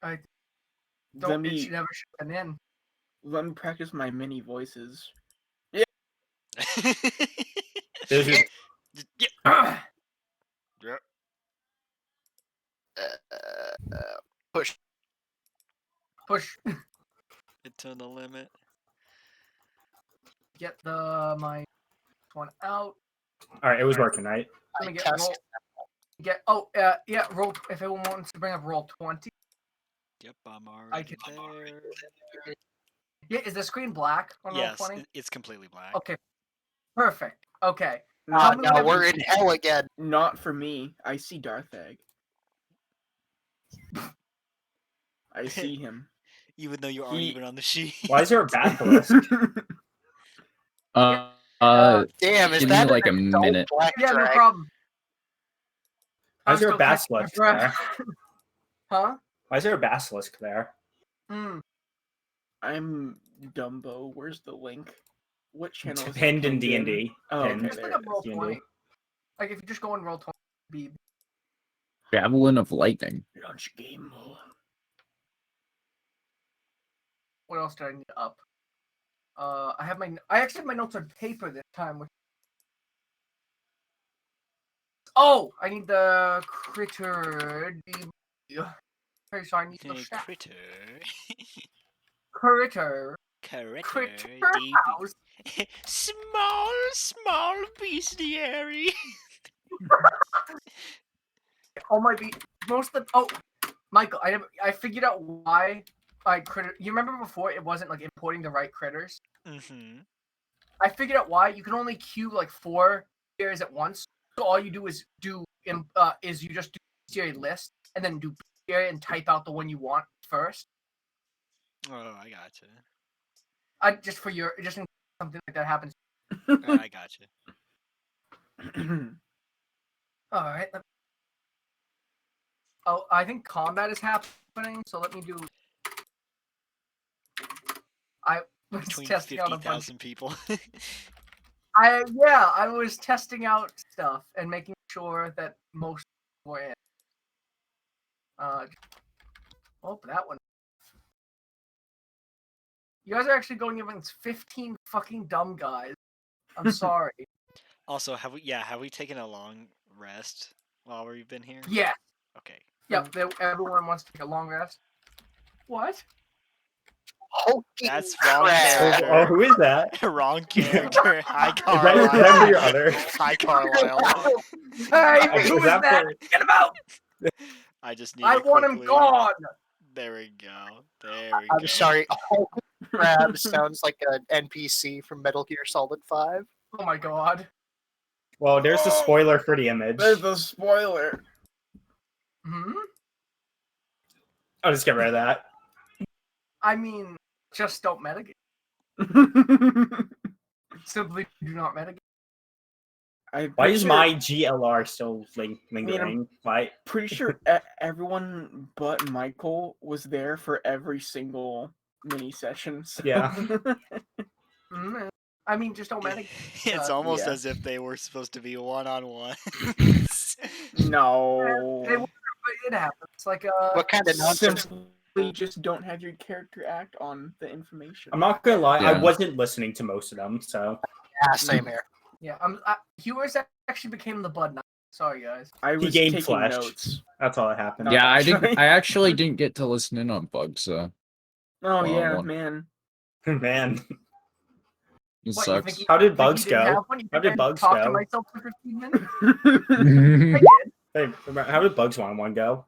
I Let don't. It me should never should have been in. let me practice my mini voices. There's your- Yeah. Push. Push. It to the limit. Get my one out. All right, it was working, right? Let me get Test. roll. Yeah. Roll. If anyone wants to bring up roll 20. Yep, I'm I already can. there. Yeah. Is the screen black on roll Yes, 20? it's completely black. Okay. Perfect. Okay. Not, Now we're in hell again. not for me. I see Darth Egg. I see him. Even though you aren't even on the sheet. Why is there a basilisk? Damn, is give that me like a an adult minute. black Yeah, no drag? problem. Why I'm is there a still catching my basilisk breath. there? Huh? Why is there a basilisk there? Hmm. I'm Dumbo. Where's the link? What channel is it Pinned in pinned D&D. Oh, Pinned. okay, Just there look it at roll is. 20. Like if you just go on roll 20, be Javelin of lightning. Launch game mode. what else did I need up? I actually have my notes on paper this time. Oh, I need the critter. Okay, so I need the stat. Critter. Critter. Critter. Critter DB. house. small bestiary. Oh my be most of the Michael, I figured out why critter. You remember before it wasn't like importing the right critters? Mm-hmm. I figured out why you can only queue like 4 areas at once. So all you do is you just do area list and then do area and type out the one you want first. Oh, I gotcha. Just in case something like that happens. I gotcha. All right. Oh, I think combat is happening. So let me do. I was Between testing out a bunch. 50,000 people. I was testing out stuff and making sure that most were in. That one. You guys are actually going against 15 fucking dumb guys. I'm sorry. Also, have we taken a long rest while we've been here? Yeah. Okay. Yep. Everyone wants to take a long rest. What? Holy That's wrong crap. character. Oh, who is that? Wrong character. Hi, Is Carlisle. that your other? Hi, Carlisle. Hey, who is that that? Get him out! I just need. I want him gone. There we go. There we go. I'm sorry. Holy crap sounds like an NPC from Metal Gear Solid 5. Oh my god. Well, there's the spoiler for the image. There's the spoiler. Hmm. I'll just get rid of that. I mean, just don't metagame. Simply do not metagame. Why is my GLR still lingering? Why? Pretty sure everyone but Michael was there for every single mini session. So. Yeah. Mm-hmm. I mean, just don't metagame. It's almost yeah. as if they were supposed to be one-on-one. No. It happens. Like What kind of nonsense? Simply just don't have your character act on the information. I'm not gonna lie, I Yeah. wasn't listening to most of them, so Yeah, same here. Yeah, Hewers actually became the Bud Knight. Sorry, guys. I he was gained taking flesh. notes. That's all that happened. Yeah, I actually. didn't. I actually didn't get to listen in on Bugs. So Oh yeah, well. man. Man, it What, you sucks. think how did think Bugs you didn't go? have one? You How think did I Bugs talked to go? myself for 15 minutes? I did. Hey, how did Bugs one go?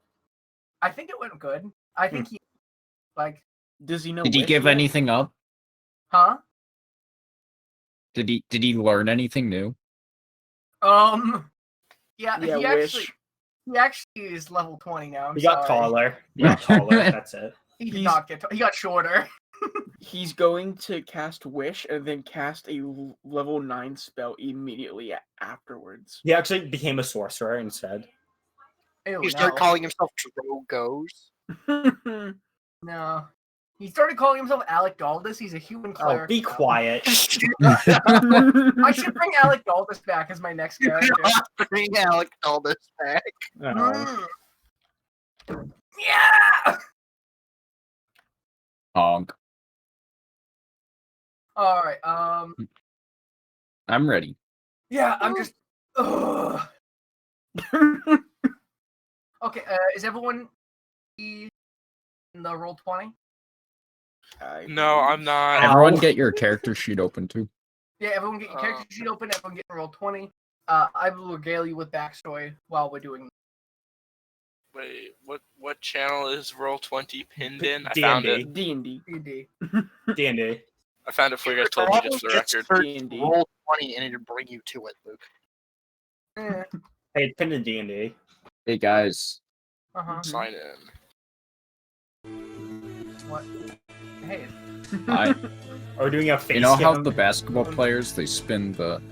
I think it went good. I think he, like, Does he know? Did he Wish give yet? anything up? huh? Did he learn anything new? Yeah, Yeah, he actually is level 20 now. I'm He got sorry. taller. He got taller. That's it. He did not get. He got shorter. He's going to cast Wish and then cast a level 9 spell immediately afterwards. He actually became a sorcerer instead. Ew, He started no. calling himself Drogos. No. He started calling himself Alec Daldis. He's a human Oh, cleric. be now. quiet. I should bring Alec Daldis back as my next character. Bring Alec Aldous back. Oh. Yeah. All right. I'm ready. Yeah, I'm just. Ugh. Okay. Is everyone in the roll 20? No, I'm not. Everyone get your character sheet open too. Yeah, everyone get your character sheet open. Everyone get roll 20. I will regale you with backstory while we're doing. Wait, what channel is Roll20 pinned in? I D&D. found it. D&D. D&D. D&D. I found it before you guys told me, just for the Just record. search D&D. roll 20 and it'll bring you to it, Luke. Eh, Hey, it's pinned in D&D. Hey guys, uh-huh. Sign in. What? Hey. I Are we doing a face you know how cam? the basketball players they spin the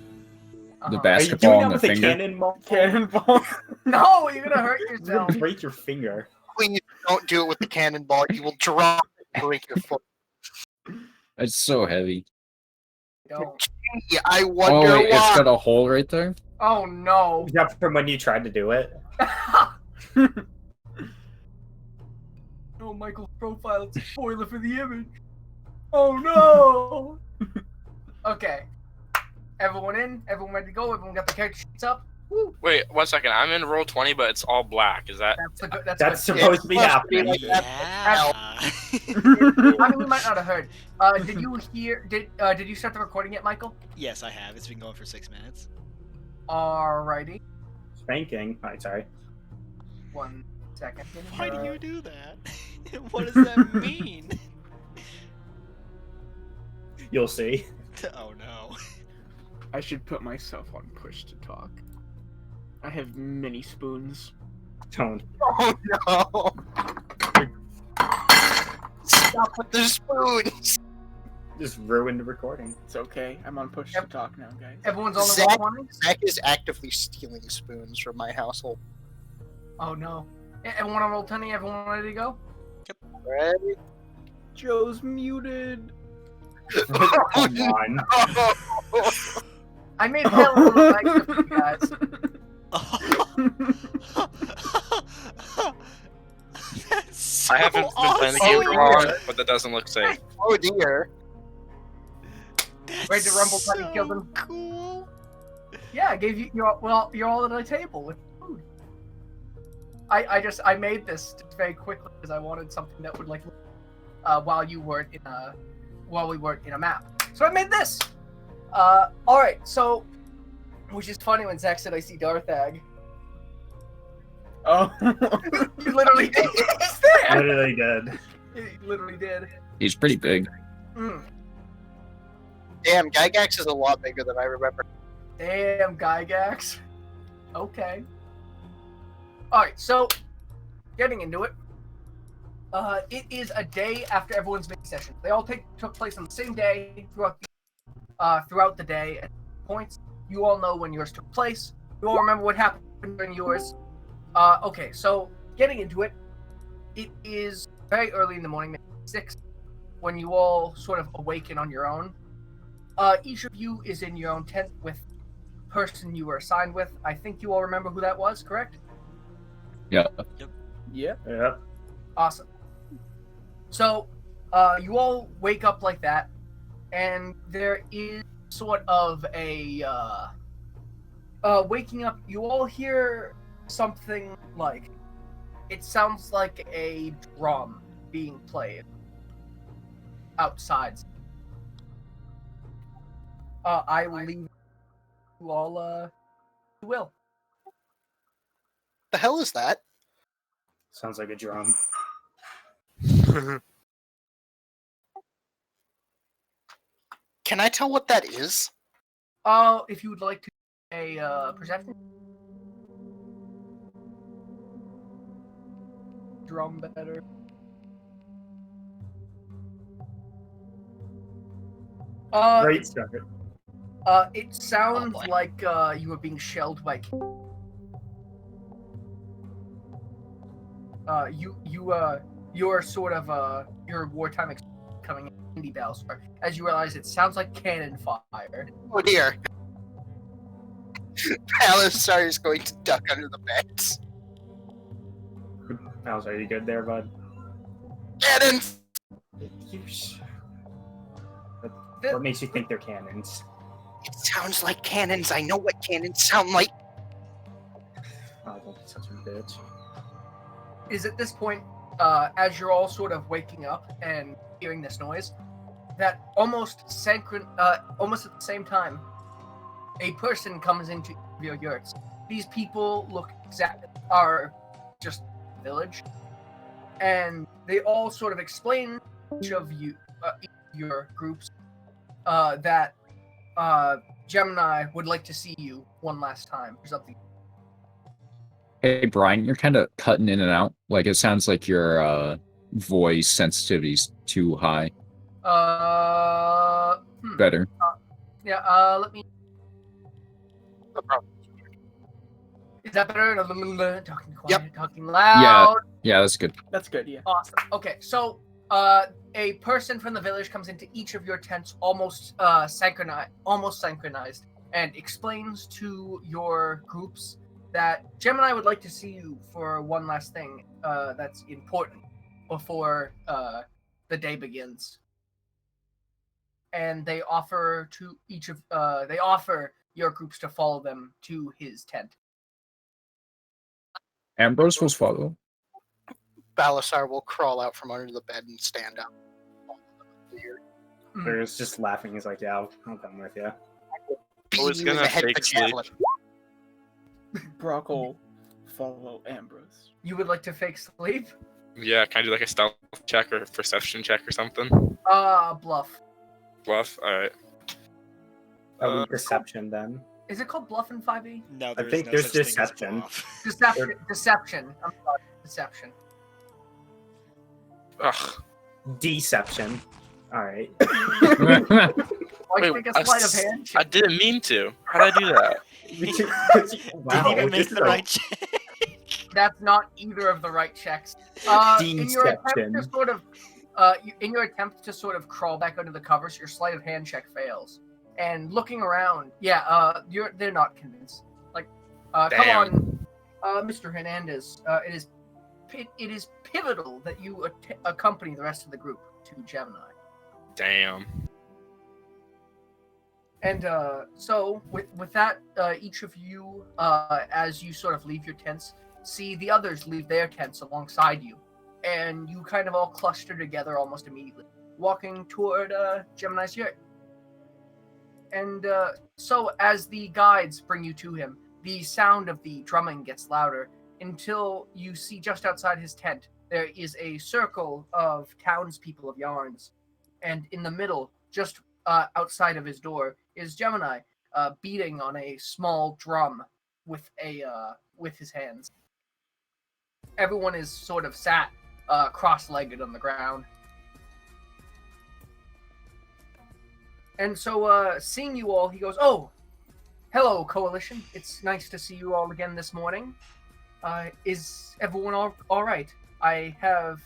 Uh-huh. the Are you basketball doing on that the with a finger? cannonball? Cannonball. No, you're gonna hurt You're yourself. gonna break your finger. Please don't do it with the cannonball. You will drop it and break your foot. It's so heavy. Don't. Yeah, I Oh wonder wait, it's why. got a hole right there. Oh no. Is that from when you tried to do it? Oh, Michael's profile. It's a spoiler for the image. Oh no. Okay. Everyone in? Everyone ready to go? Everyone got the character sheets up? Woo. Wait, 1 second. I'm in Roll20, but it's all black. Is that? That's a good. That's That's good. supposed to be supposed to be happening. like that. Yeah. I mean, you might not have heard. Did you hear? Did you start the recording yet, Michael? Yes, I have. It's been going for 6 minutes. Alrighty. Spanking. Alright, sorry. 1 second. Why do you do that? What does that mean? You'll see. Oh no. I should put myself on push to talk. I have many spoons. Don't. Oh no! Stop with the spoons! Just ruin the recording. It's okay. I'm on push Yep. to talk now, guys. Everyone's on the Zach- roll 20? Zach is actively stealing spoons from my household. Oh no. Everyone on roll 20? Everyone ready to go? Ready? Joe's muted. Come on. I made hell of a life for you guys. That's so I haven't been playing the game for long, but that doesn't look safe. Oh dear. That's Ready to rumble, buddy, kill so them? cool. Yeah, I gave you. You're all at a table with food. I made this just very quickly because I wanted something that would while we weren't in a map. So I made this. All right. So, which is funny when Zach said I see Darthag. Oh. You literally did. He's there. Literally did. He literally did. He's pretty big. Mm. Damn, Gygax is a lot bigger than I remember. Damn, Gygax. Okay. Alright, so, getting into it. It is a day after everyone's main session. They all took place on the same day throughout the day at points. You all know when yours took place. You all remember what happened during yours. Okay, so, getting into it. It is very early in the morning, maybe 6, when you all sort of awaken on your own. Each of you is in your own tent with the person you were assigned with. I think you all remember who that was, correct? Yeah. Yeah. Yeah. Awesome. So, you all wake up like that, and there is sort of a, waking up, you all hear something like, it sounds like a drum being played outside. I will leave you all, will. The hell is that? Sounds like a drum. Can I tell what that is? If you would like to, a perception. Drum better. Great start. It sounds boy. like you were being shelled by. You're sort of your wartime coming in candy bells as you realize it sounds like cannon fire. Oh dear. Palisar is going to duck under the beds. How's are you good there, bud? Cannon! What makes you think they're cannons? It sounds like cannons. I know what cannons sound like. Oh, don't be such a bitch. Is at this point, as you're all sort of waking up and hearing this noise, that almost at the same time, a person comes into your yurts. These people are just village, and they all sort of explain each of you, your groups, that Gemini would like to see you one last time or something. Hey, Brian, you're kind of cutting in and out. Like, it sounds like your voice sensitivity's too high. Better. Let me. No problem. Is that better? Talking quiet, Yep. talking loud. Yeah, that's good. That's good, yeah. Awesome. Okay, so a person from the village comes into each of your tents, almost synchronized, and explains to your groups that Gemini would like to see you for one last thing that's important before the day begins. And they offer your groups to follow them to his tent. Ambrose will follow. Balasar will crawl out from under the bed and stand up. There's just laughing. He's like, "Yeah, I'll come with you." Beat was you in gonna the head with fake a sleep. javelin. Brock will follow Ambrose. You would like to fake sleep? Yeah, can I do like a stealth check or perception check or something? Bluff. Bluff. All right. Probably deception then. Is it called bluff in 5e? No, I there's think no there's such thing as deception. bluff. Deception. I'm sorry. Deception. Ugh. Deception. All right. Why Wait, take a sleight of I hand check? didn't mean to. How'd I do that? Wow, Didn't even this make is the a- right check. That's not either of the right checks. In your attempt to sort of, crawl back under the covers, your sleight of hand check fails. And looking around, they're not convinced. Like, come Damn. on, Mr. Hernandez. It is pivotal that you accompany the rest of the group to Gemini. Damn. And so with that, each of you, as you sort of leave your tents, see the others leave their tents alongside you, and you kind of all cluster together almost immediately, walking toward Gemini's yurt. And so as the guides bring you to him, the sound of the drumming gets louder until you see just outside his tent there is a circle of townspeople of Yarns, and in the middle, just outside of his door, is Gemini beating on a small drum with his hands. Everyone is sort of sat cross-legged on the ground. And so, seeing you all, he goes, "Oh, hello, Coalition. It's nice to see you all again this morning. Is everyone all right? I have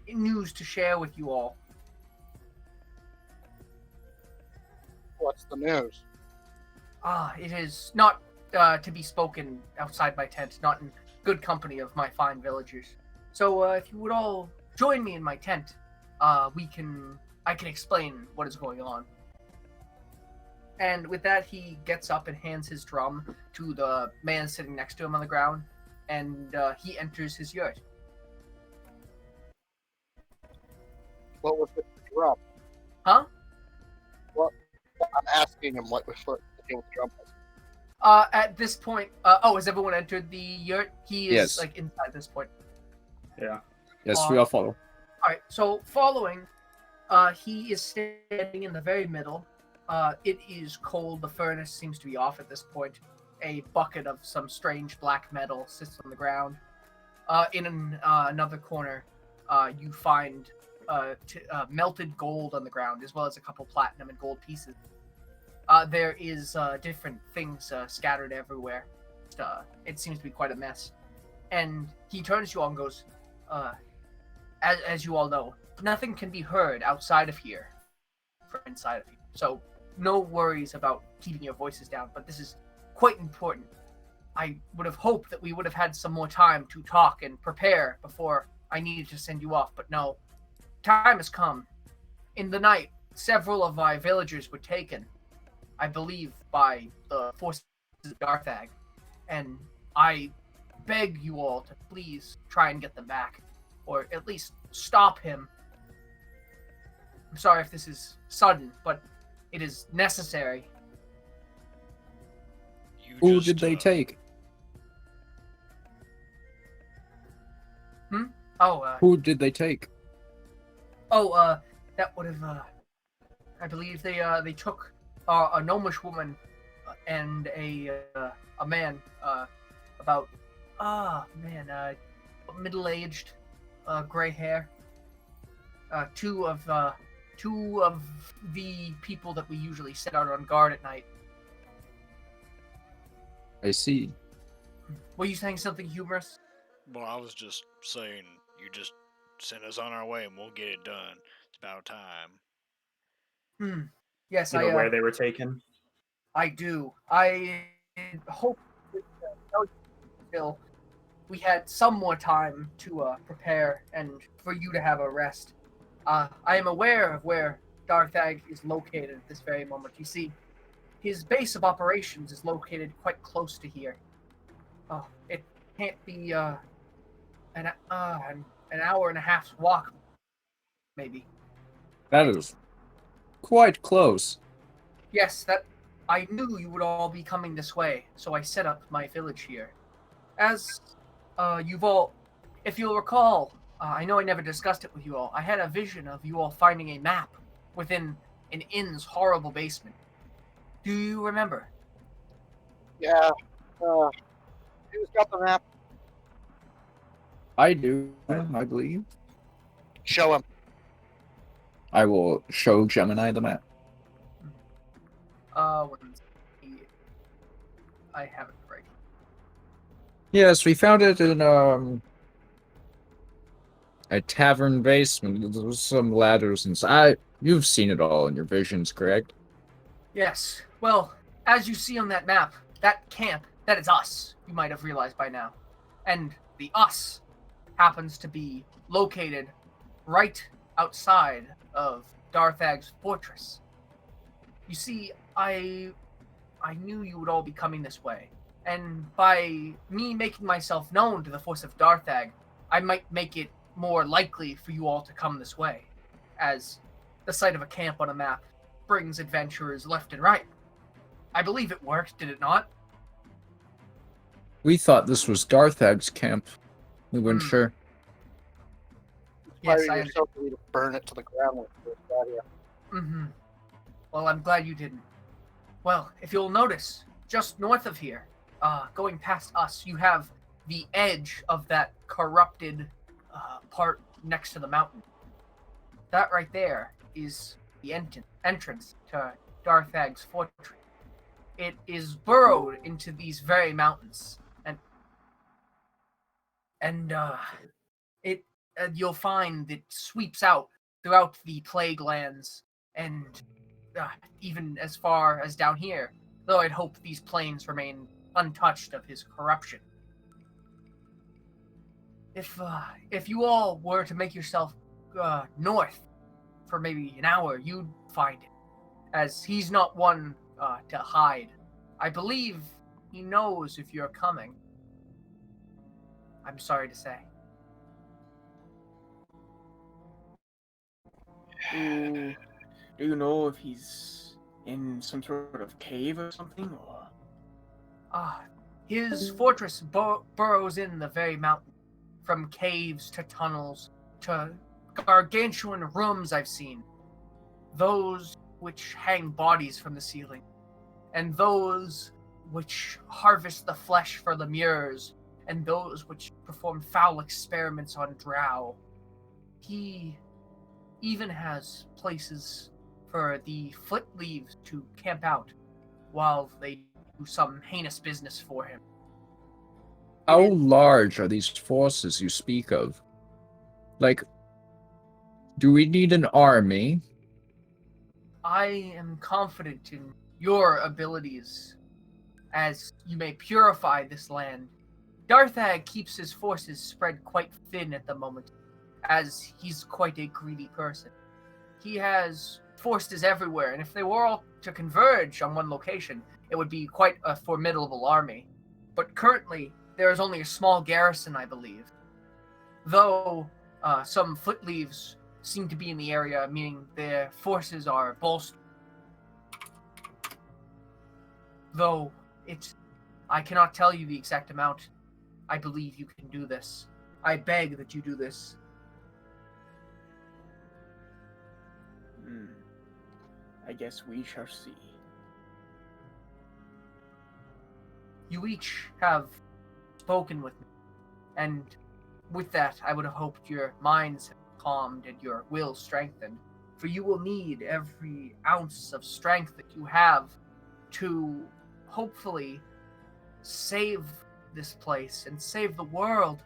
news to share with you all." What's the news? It is not to be spoken outside my tent, not in good company of my fine villagers. So, if you would all join me in my tent, I can explain what is going on. And with that, he gets up and hands his drum to the man sitting next to him on the ground, and he enters his yurt. What was with the drum? Huh? I'm asking him what the deal with the drum was. At this point, has everyone entered the yurt? He is Yes. like inside this point. Yeah. Yes, we all follow. All right, so following, he is standing in the very middle. It is cold. The furnace seems to be off at this point. A bucket of some strange black metal sits on the ground. In another corner, you find melted gold on the ground, as well as a couple platinum and gold pieces. There is different things scattered everywhere. It seems to be quite a mess. And he turns to you all and goes, as you all know, nothing can be heard outside of here from inside of you. So no worries about keeping your voices down, but this is quite important. I would have hoped that we would have had some more time to talk and prepare before I needed to send you off, but no. Time has come. In the night, several of my villagers were taken, I believe, by the forces of Darthag, and I beg you all to please try and get them back, or at least stop him. I'm sorry if this is sudden, but it is necessary. You Who just, did they take? Oh, Who did they take? that would have, I believe they took a gnomish woman and a man, about, middle-aged, gray hair. Two of the people that we usually set out on guard at night. I see. Were you saying something humorous? well, I was just saying, you just send us on our way and we'll get it done. It's about time. Yes, You know where they were taken? I do. I hope that, tell you, Phil, we had some more time to prepare and for you to have a rest. I am aware of where Darthag is located at this very moment. You see, his base of operations is located quite close to here. It can't be an hour and a half's walk, maybe. That is quite close. Yes, that I knew you would all be coming this way, so I set up my village here. As you've all, if you'll recall, I know I never discussed it with you all. I had a vision of you all finding a map within an inn's horrible basement. Do you remember? Yeah. Who's got the map? I do, I believe. Show him. I will show Gemini the map. I have it right. Yes, we found it in a tavern basement. There was some ladders inside. You've seen it all in your visions, correct? Yes. Well, as you see on that map, that camp, that is us. You might have realized by now. And the us happens to be located right outside of Darthag's fortress. You see, I knew you would all be coming this way. And by me making myself known to the force of Darthag, I might make it more likely for you all to come this way, as the sight of a camp on a map brings adventurers left and right. I believe it worked, did it not? We thought this was Darthag's camp. We weren't sure. Yes, Inspire I yourself to burn it to the ground when you first got here. Mm-hmm. Well, I'm glad you didn't. Well, if you'll notice, just north of here, going past us, you have the edge of that corrupted part next to the mountain. That right there is the entrance to Darthag's fortress. It is burrowed into these very mountains, and you'll find it sweeps out throughout the plague lands and even as far as down here, though I'd hope these plains remain untouched of his corruption. If you all were to make yourself north for maybe an hour, you'd find it, as he's not one to hide. I believe he knows if you're coming. I'm sorry to say. Do you know if he's in some sort of cave or something? Or... His fortress burrows in the very mountain, from caves to tunnels to gargantuan rooms I've seen. Those which hang bodies from the ceiling, and those which harvest the flesh for lemures, and those which perform foul experiments on drow. He even has places for the foot leaves to camp out while they do some heinous business for him. How large are these forces you speak of? Like, do we need an army? I am confident in your abilities, as you may purify this land. Darthag keeps his forces spread quite thin at the moment, as he's quite a greedy person. he has forces everywhere, and if they were all to converge on one location, it would be quite a formidable army. But currently, there is only a small garrison, I believe. Though some footleaves seem to be in the area, meaning their forces are bolstered. Though I cannot tell you the exact amount. I believe you can do this. I beg that you do this. I guess we shall see. You each have spoken with me, and with that, I would have hoped your minds have calmed and your will strengthened, for you will need every ounce of strength that you have to hopefully save this place and save the world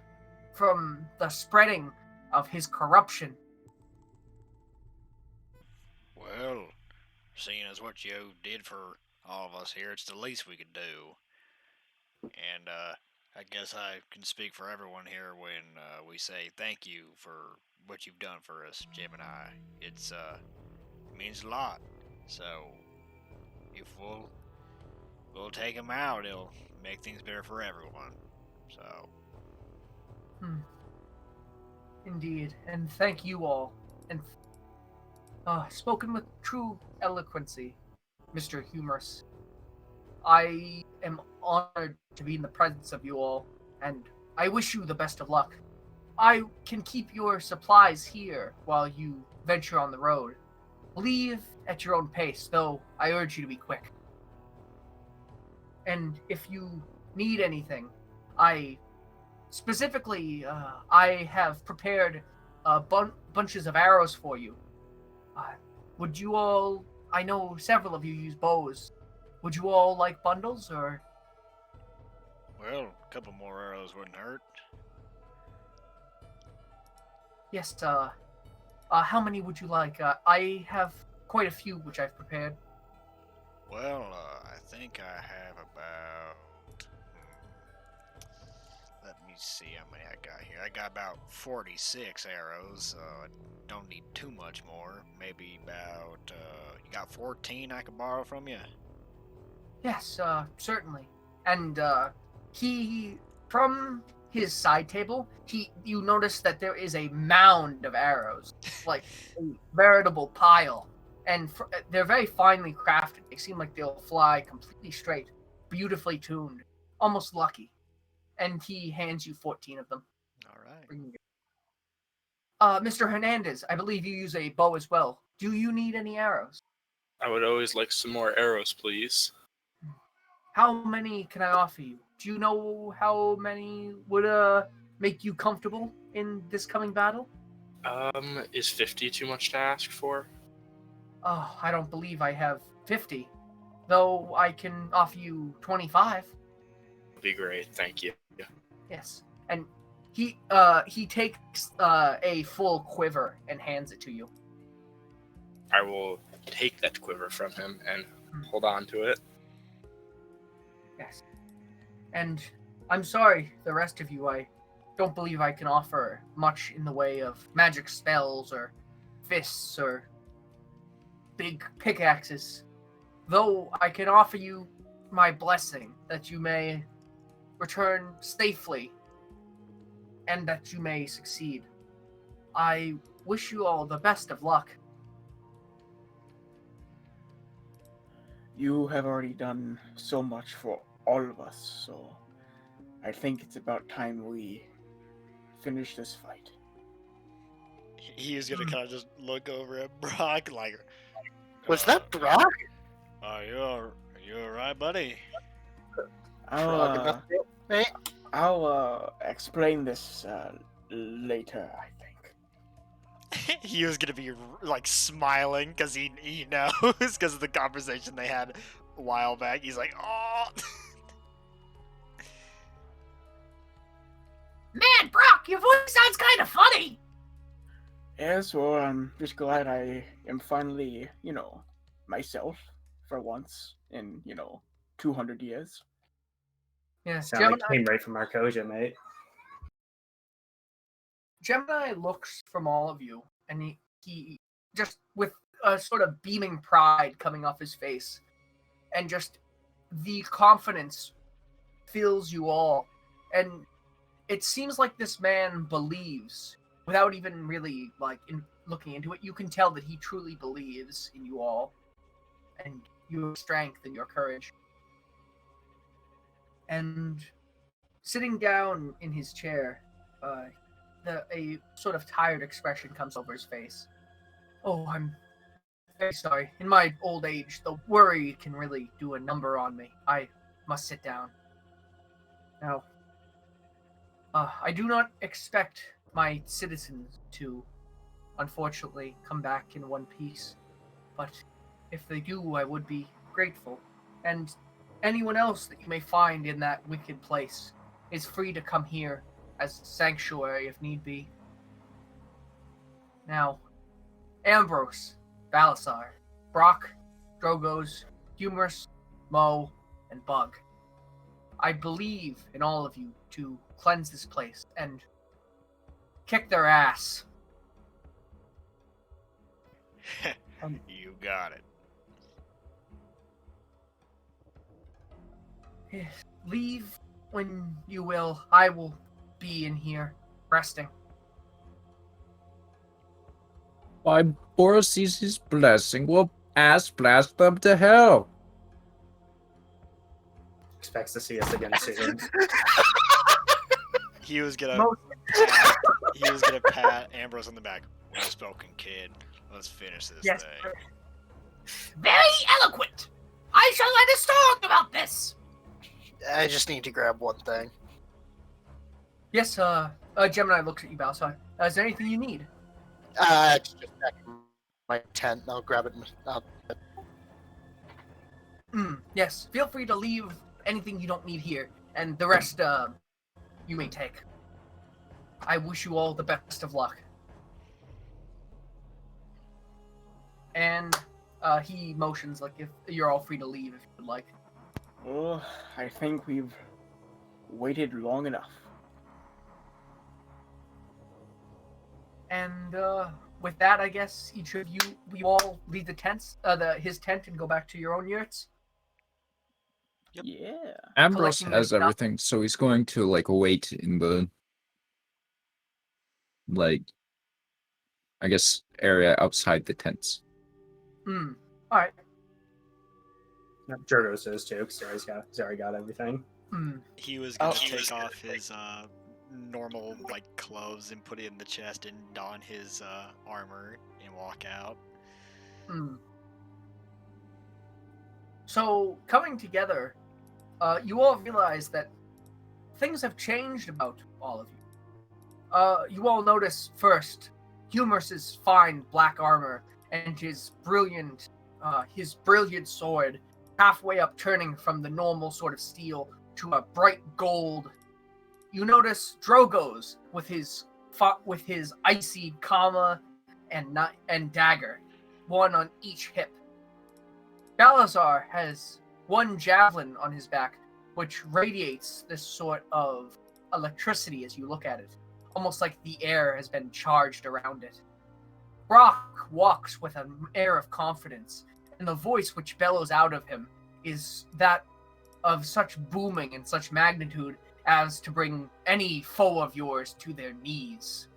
from the spreading of his corruption. Well, seeing as what you did for all of us here, it's the least we could do. And I guess I can speak for everyone here when we say thank you for what you've done for us, Jim and I. It means a lot. So if we'll take him out, it'll make things better for everyone. So. Indeed, and thank you all, and spoken with true eloquency, Mr. Humorous. I am honored to be in the presence of you all, and I wish you the best of luck. I can keep your supplies here while you venture on the road. Leave at your own pace, though I urge you to be quick. And if you need anything, specifically, I have prepared bunches of arrows for you. Would you all... I know several of you use bows. Would you all like bundles, or...? Well, a couple more arrows wouldn't hurt. Yes, how many would you like? I have quite a few which I've prepared. Well, I think I have about... Let me see how many I got here. I got about 46 arrows. I don't need too much more. Maybe about... you got 14 I could borrow from you? Yes, certainly. And, from his side table, you notice that there is a mound of arrows, like a veritable pile, and they're very finely crafted. They seem like they'll fly completely straight, beautifully tuned, almost lucky. And he hands you 14 of them. All right. Mr. Hernandez, I believe you use a bow as well. Do you need any arrows? I would always like some more arrows, please. How many can I offer you? Do you know how many would make you comfortable in this coming battle? Is 50 too much to ask for? Oh, I don't believe I have 50. Though I can offer you 25. Would be great, thank you. Yes. And he takes a full quiver and hands it to you. I will take that quiver from him and hold on to it. Yes. And I'm sorry, the rest of you, I don't believe I can offer much in the way of magic spells or fists or big pickaxes. Though I can offer you my blessing that you may return safely and that you may succeed. I wish you all the best of luck. You have already done so much for all of us, so I think it's about time we finish this fight. He is gonna kind of just look over at Brock like... Was that Brock? Are you alright, buddy? I'll explain this later, I think. He was gonna be like smiling because he knows because of the conversation they had a while back. He's like, oh. Man, Brock, your voice sounds kind of funny. Yes, well, I'm just glad I am finally, myself for once in, 200 years. Yeah, Sound like came right from Arcosia, mate. Gemini looks from all of you, and he just with a sort of beaming pride coming off his face, and just the confidence fills you all, and it seems like this man believes without even really looking into it. You can tell that he truly believes in you all and your strength and your courage. And sitting down in his chair, a sort of tired expression comes over his face. Oh, I'm very sorry. In my old age, the worry can really do a number on me. I must sit down. Now, I do not expect my citizens to, unfortunately, come back in one piece. But if they do, I would be grateful. And anyone else that you may find in that wicked place is free to come here as sanctuary if need be. Now, Ambrose, Balasar, Brock, Drogos, Humorous, Mo, and Bug. I believe in all of you to cleanse this place and kick their ass. You got it. Leave when you will. I will be in here resting. By Boris's blessing will ass blast them to hell. Expects to see us again soon. He was gonna Most- pat Ambrose on the back. Well spoken, kid. Let's finish this Yes. thing. Very eloquent. I shall write a song about this. I just need to grab one thing. Yes, Gemini looks at you, Balasar. Is there anything you need? It's just back in my tent. I'll grab it. Yes, feel free to leave anything you don't need here, and the rest, you may take. I wish you all the best of luck. And, he motions like if you're all free to leave if you would like. Well, I think we've waited long enough. And, with that, I guess each of you all leave the tents, his tent, and go back to your own yurts. Yep. Yeah. Ambrose Collecting has their stuff. everything, so he's going to wait in the I guess area outside the tents. Alright. Jurgos does too, because he's already got everything. He was gonna take off his normal clothes and put it in the chest and don his armor and walk out. So, coming together, you all realize that things have changed about all of you. You all notice first Humous's fine black armor and his brilliant sword, halfway upturning from the normal sort of steel to a bright gold. You notice Drogo's with his icy kama and dagger, one on each hip. Balazar has one javelin on his back, which radiates this sort of electricity as you look at it, almost like the air has been charged around it. Brock walks with an air of confidence, and the voice which bellows out of him is that of such booming and such magnitude as to bring any foe of yours to their knees.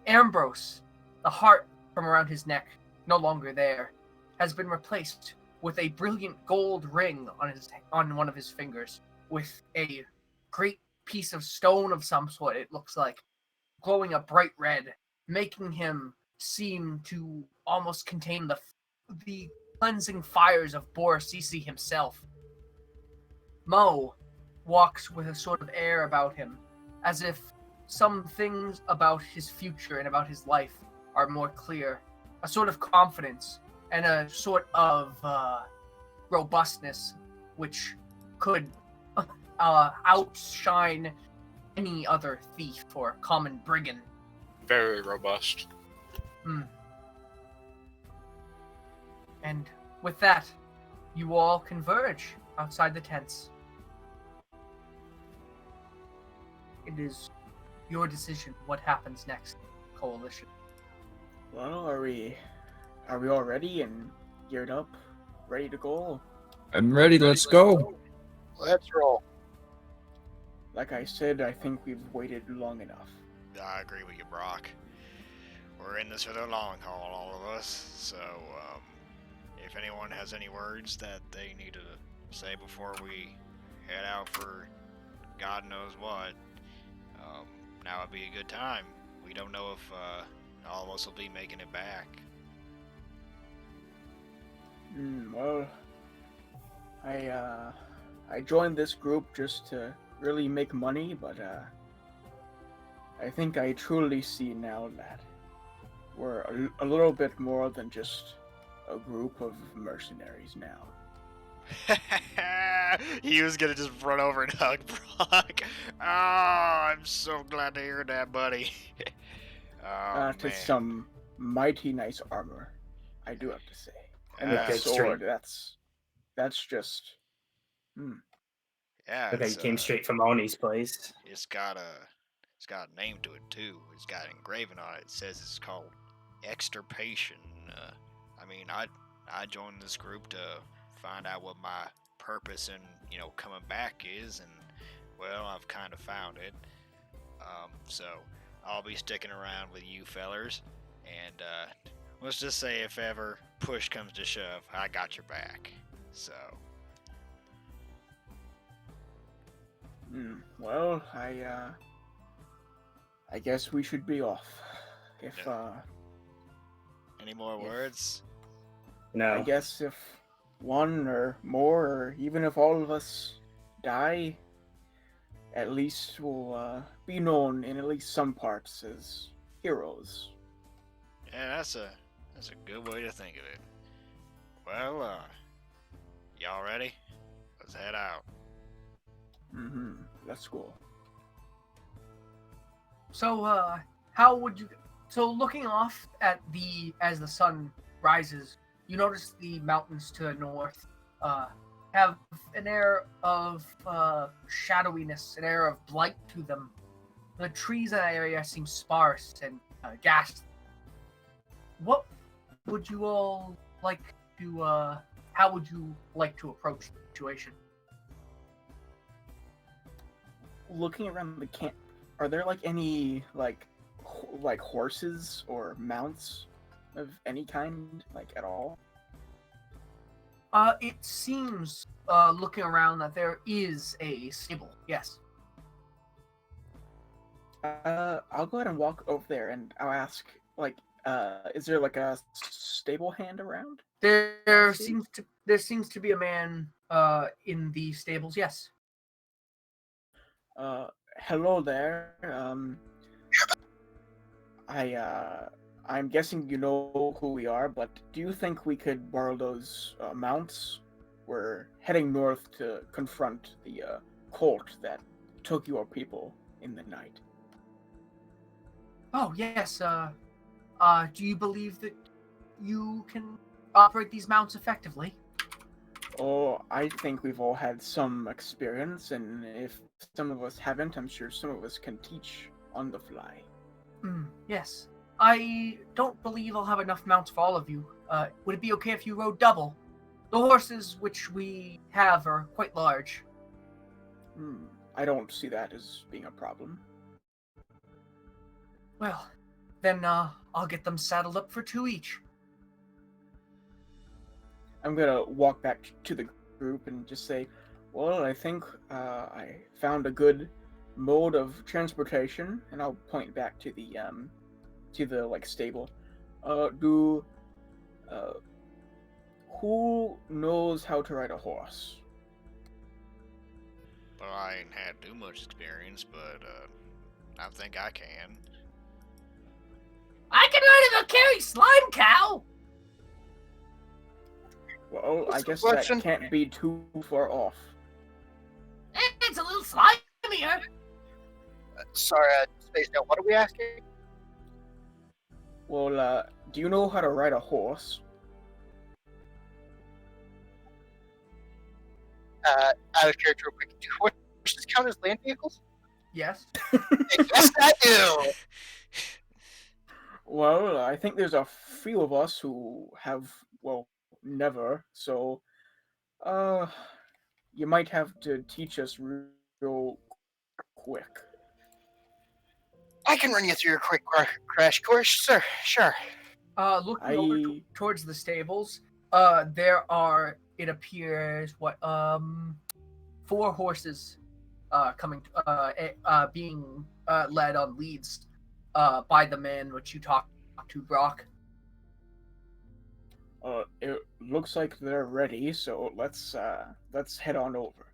Ambrose, the heart from around his neck, no longer there, has been replaced with a brilliant gold ring on one of his fingers, with a great piece of stone of some sort, it looks like, glowing a bright red, making him seem to almost contain the cleansing fires of Borasisi himself. Mo walks with a sort of air about him, as if some things about his future and about his life are more clear. A sort of confidence and a sort of robustness which could outshine any other thief or common brigand. Very robust. And with that, you all converge outside the tents. It is your decision what happens next, Coalition. Well, are we are we all ready and geared up, ready to go? I'm ready. Let's go. Let's roll. Like I said, I think we've waited long enough. I agree with you, Brock. We're in this for the long haul, all of us. So, if anyone has any words that they need to say before we head out for God knows what, now would be a good time. We don't know if all of us will be making it back. Well, I joined this group just to really make money, but I think I truly see now that we're a little bit more than just a group of mercenaries now. He was gonna just run over and hug Brock. Oh, I'm so glad to hear that, buddy. Oh, That is man. some mighty nice armor, I do have to say. And Yeah. that Okay, sword, straight. that's just... Yeah, Okay, it's, came straight from Oni's place. it's got a name to it too. It's got engraving on it. It says it's called extirpation. I mean, I joined this group to find out what my purpose in coming back is, and well, I've kind of found it. So I'll be sticking around with you fellers, and let's just say if ever push comes to shove, I got your back. So. Well, I guess we should be off. If Any more If- words? No. I guess if one or more, or even if all of us die, at least we'll be known in at least some parts as heroes. Yeah, that's a good way to think of it. Well, y'all ready? Let's head out. Let's go. So, how would you? So, looking off at as the sun rises, you notice the mountains to the north have an air of shadowiness, an air of blight to them. The trees in that area seem sparse and ghastly. What would you all like to? How would you like to approach the situation? Looking around the camp, are there any like horses or mounts of any kind, at all? It seems, looking around, that there is a stable. Yes. I'll go ahead and walk over there, and I'll ask, is there a stable hand around? There seems to be a man in the stables. Yes. Hello there. I'm guessing you know who we are, but do you think we could borrow those mounts? We're heading north to confront the cult that took your people in the night. Oh yes. Do you believe that you can operate these mounts effectively? Oh, I think we've all had some experience, and if some of us haven't, I'm sure some of us can teach on the fly. Yes. I don't believe I'll have enough mounts for all of you. Would it be okay if you rode double? The horses which we have are quite large. I don't see that as being a problem. Well, then I'll get them saddled up for 2 each. I'm gonna walk back to the group and just say, well, I think I found a good mode of transportation, and I'll point back to the stable. Who knows how to ride a horse? Well, I ain't had too much experience, but I think I can. I can ride a carry slime cow. Well, What's I the guess question? that can't be too far off. It's a little slimier. Sorry, I spaced out. What are we asking? Well, do you know how to ride a horse? Out of character, real quick. Do horses count as land vehicles? Yes. Yes, I do. Well, I think there's a few of us who have, well, never. So, uh, you might have to teach us real quick. I can run you through your quick crash course, sir. Sure. Looking over towards the stables, there are, it appears, 4 horses, being led on leads, by the man which you talked to, Brock. It looks like they're ready, so let's head on over.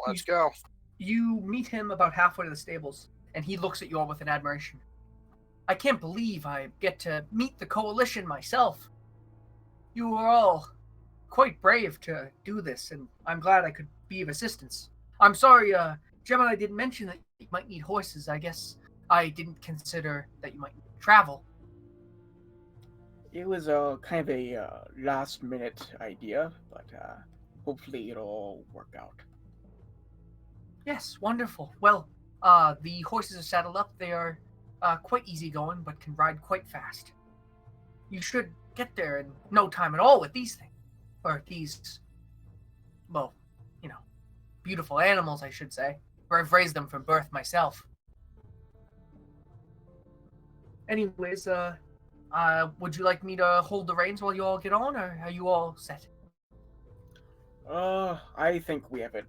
Let's go. You meet him about halfway to the stables, and he looks at you all with an admiration. I can't believe I get to meet the coalition myself. You are all quite brave to do this, and I'm glad I could be of assistance. I'm sorry, Gemini didn't mention that you might need horses. I guess I didn't consider that you might need to travel. It was kind of a last minute idea, but hopefully it'll all work out. Yes, wonderful. Well, the horses are saddled up. They are quite easygoing, but can ride quite fast. You should get there in no time at all with these things. Or these, well, beautiful animals, I should say. Or I've raised them from birth myself. Anyways, would you like me to hold the reins while you all get on, or are you all set? I think we have it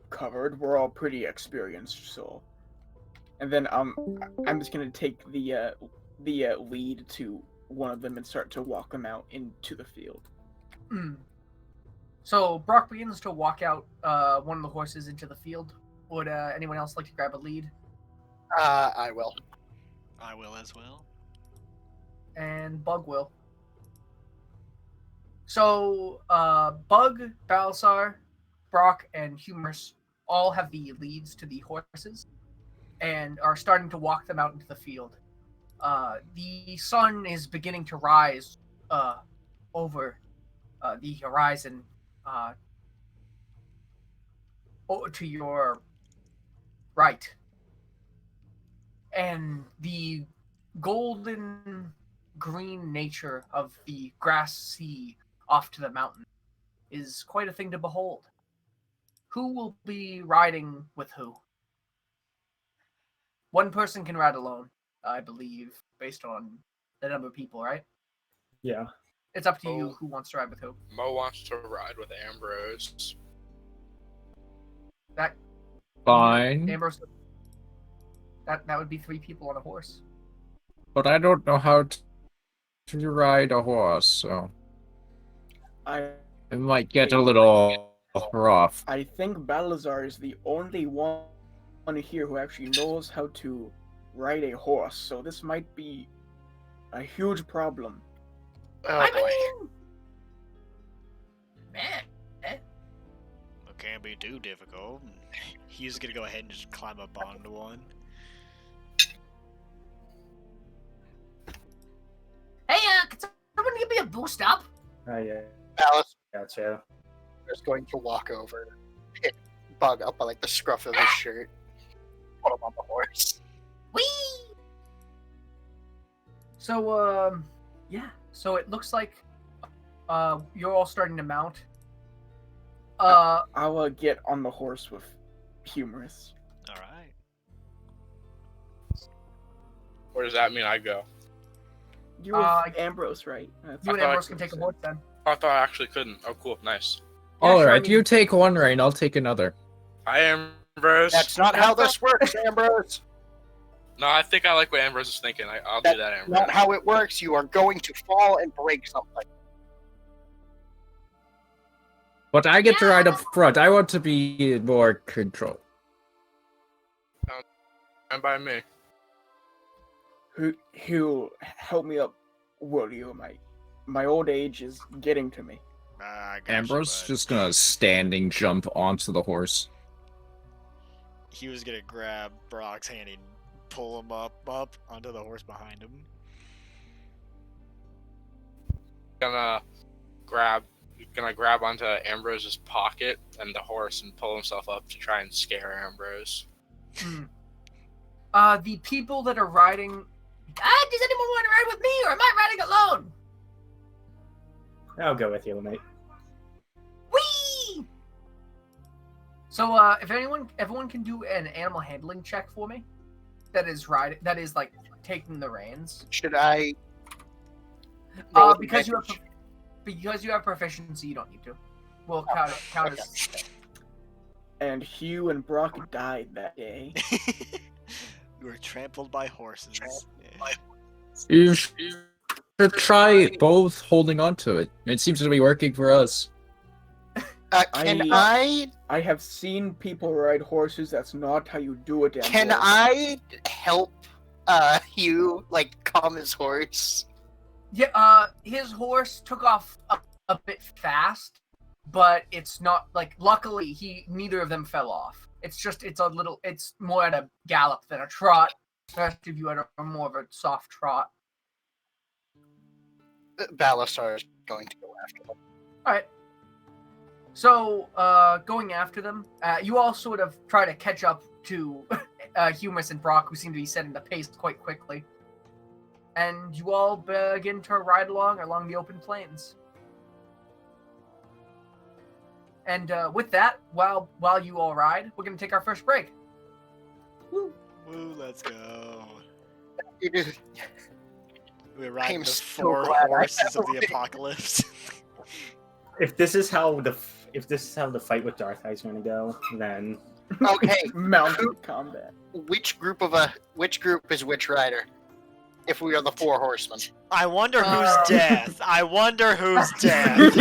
covered. We're all pretty experienced, so. And then I'm just gonna take the lead to one of them and start to walk them out into the field. So Brock begins to walk out one of the horses into the field. Would anyone else like to grab a lead? I will. I will as well. And Bug will. So Bug, Balsar, Brock, and Humorous all have the leads to the horses and are starting to walk them out into the field. The sun is beginning to rise over the horizon to your right. And the golden green nature of the grass sea off to the mountain is quite a thing to behold. Who will be riding with who? One person can ride alone, I believe, based on the number of people, right? Yeah. It's up to you who wants to ride with who. Mo wants to ride with Ambrose. That Fine. Ambrose. That would be 3 people on a horse. But I don't know how to ride a horse, so it might get a little rough. I think Balazar is the only one here who actually knows how to ride a horse, so this might be a huge problem. Oh boy. Man. It can't be too difficult. He's gonna go ahead and just climb up onto one. Hey, can someone give me a boost up? Yeah. Alice Gotcha. is going to walk over, hit Bug up by like the scruff of his shirt, put him on the horse. Whee! So, yeah. So it looks like you're all starting to mount. I'll get on the horse with Humorous. Alright. Where does that mean I go? You with Ambrose, right? You and Ambrose can take a horse then. I thought I actually couldn't. Oh, cool. Nice. Yeah, All sure, right, I mean- you take one rein, I'll take another. Hi, Ambrose. That's not how this works, Ambrose. No, I think I like what Ambrose is thinking. I'll do that, Ambrose. Not how it works. You are going to fall and break something. But I get to ride up front. I want to be in more control. And by me. Who help me up, will you? My old age is getting to me. I got Ambrose you, just gonna standing jump onto the horse. he was gonna grab Brock's hand and pull him up onto the horse behind him. Gonna grab onto Ambrose's pocket and the horse and pull himself up to try and scare Ambrose. The people that are riding Does anyone want to ride with me, or am I riding alone? I'll go with you, mate. Whee! So, if everyone can do an animal handling check for me, that is like taking the reins. Should I? roll Because advantage? you have proficiency, you don't need to. We'll count okay. as. And Hugh and Brock died that day. We were trampled by horses. You should try both holding on to it. It seems to be working for us. Can I? I have seen people ride horses. That's not how you do it. Can Ambrose. I help Hugh like calm his horse? Yeah, his horse took off a bit fast, but it's not like. Luckily, neither of them fell off. It's more at a gallop than a trot. The rest of you are more of a soft trot. Balasar is going to go after them. All right. So, going after them, you all sort of try to catch up to Humus and Brock, who seem to be setting the pace quite quickly. And you all begin to ride along the open plains. And with that, while you all ride, we're going to take our first break. Woo, let's go. Dude, We're riding am the so 4 glad I horses of have the it. apocalypse. If this is how the fight with Darth is going to go, then okay, Mounted combat. which group is which rider? If we are the 4 horsemen. I wonder who's Uh, death. I wonder who's death.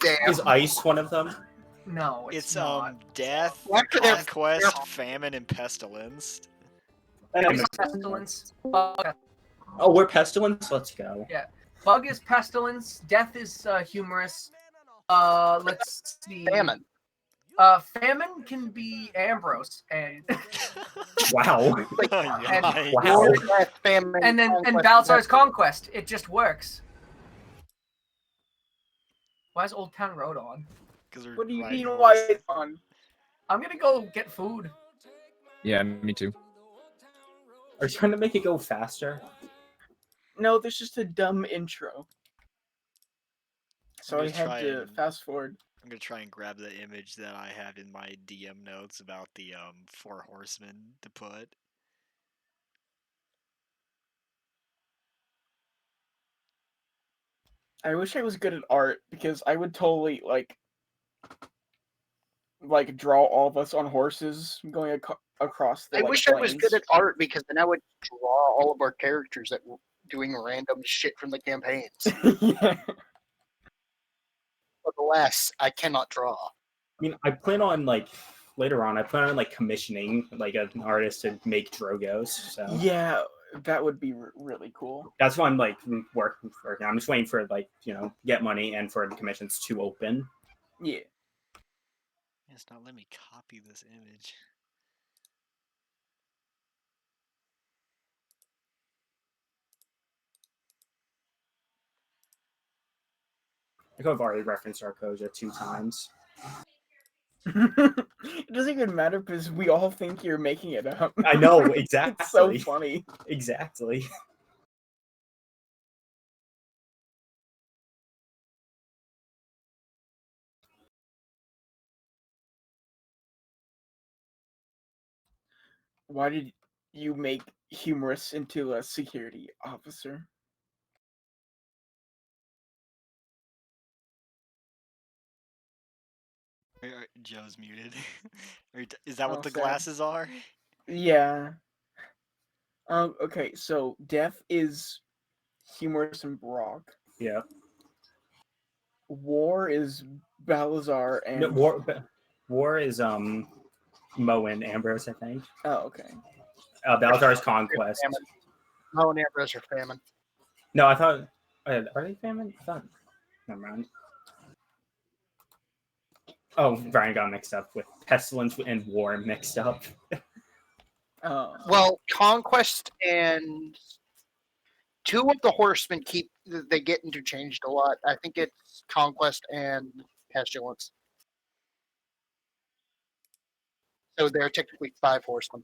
Damn. is Ice one of them? No, It's not. death, After they're- conquest, famine, and pestilence. It's pestilence. Bug We're pestilence. Let's go. is pestilence. Death is humorous. Let's see. Famine. Famine can be Ambrose, and Wow. Yikes. Wow. War, death, famine, and conquest, Balthazar's conquest. It just works. Why is Old Town Road on? 'Cause we're What do you riding mean? Why horses. it's on? I'm gonna go get food. Yeah, me too. Are you trying to make it go faster? No, there's just a dumb intro. So I'm I gonna had try to and- fast forward. I'm gonna try and grab the image that I have in my DM notes about the 4 horsemen to put. I wish I was good at art because I would totally like draw all of us on horses going across the. I like, wish I was good plains. at art because then I would draw all of our characters that were doing random shit from the campaigns. Yeah. But alas, I cannot draw. I mean, I plan on later on. I plan on commissioning an artist to make Drogos. So Yeah, that would be really cool. that's why I'm working for. I'm just waiting for get money and for the commissions to open. Yeah. It's not letting me copy this image. I think I've already referenced Arcosia 2 times. It doesn't even matter because we all think you're making it up. I know, exactly. It's so funny. Exactly. Why did you make Humorous into a security officer? Joe's muted. Is that what Oh, the sad. glasses are? Yeah. Okay, so Death is Humorous and Brock. Yeah. War is Balazar and. No, War is Mo and Ambrose, I think. Oh, okay. Balazar's Conquest. Famine. No, and Ambrose are famine. No, I thought. Are they famine? I thought. Never mind. Oh, Brian got mixed up with Pestilence and War mixed up. Oh. Well, conquest and 2 of the horsemen they get interchanged a lot. I think it's conquest and pestilence. So there are technically 5 horsemen.